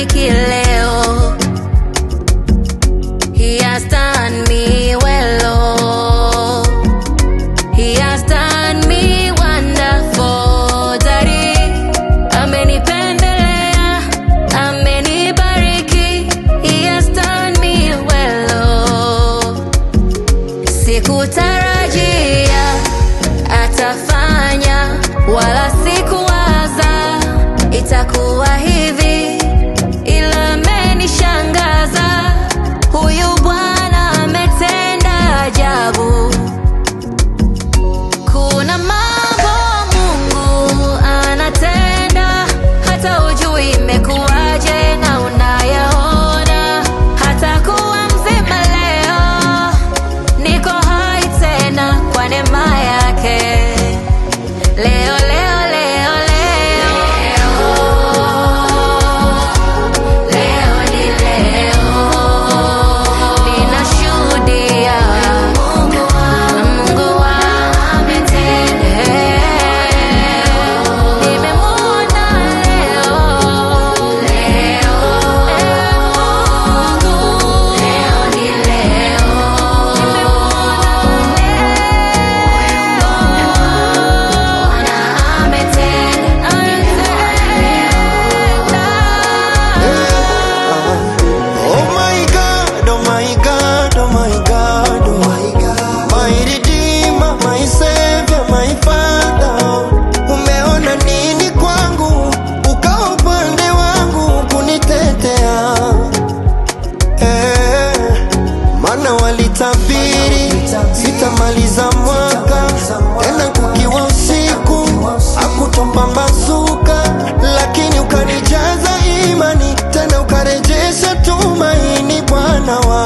amenibariki leo. He has done me well, oh. He has done me wonderful, Daddy. Amenipendelea, amenibariki. He has done me well, oh. Sikutarajia atafanya, wala sikuwaza itakuwa hivi, ila amenishangaza. Huyu Bwana ametenda ajabu. Kuna mambo Mungu anatenda, hata hujui imekuwaje na unayaona. Hata kuwa mzima leo, niko hai tena kwa neema yake. Leo, leo, leo, leo, leo ni leo. Ninashuhudia Mungu ametenda. Nimemwona leo, leo, Mungu, leo ni leo. Oh my God, oh my God, oh my God, oh my God. My Redeemer, my Savior, my Father. Umeona nini kwangu, ukawa upande wangu kunitetea. Maana walitabiri sitamaliza mwaka, tena kukiwa usiku hakutopambazuka, lakini ukanijaza imani, tena ukarejesha tumaini, Bwana wangu.